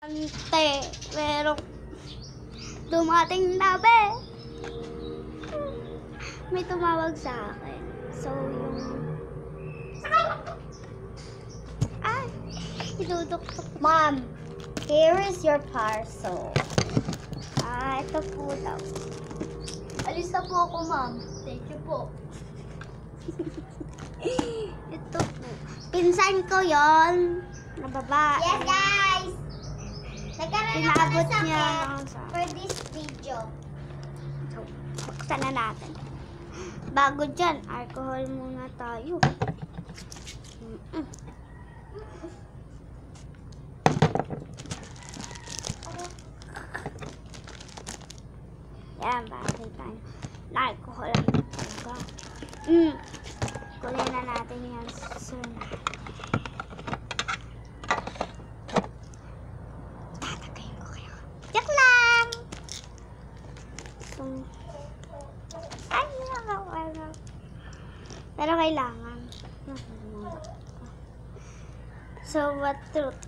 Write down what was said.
Ante, pero dumating na be. May tumawag sa akin. So, yung... Ay, iduduktok. Mom, here is your parcel. Ito po daw. Alis na po ako, ma'am. Thank you po. Ito po. Pinsan ko yon na babae. Yes, guys! Nagkaroon ako Pinabot ng niya sakit lang sa... for this video. So, buksan na natin. Bago dyan, alcohol muna tayo. Yan, bakit tayo. Na-alcohol lang talaga. Kunin na natin yan soon. Tatagayin ko kayo. Joke lang! So, ay, nakakawala. Pero kailangan. So, what truth?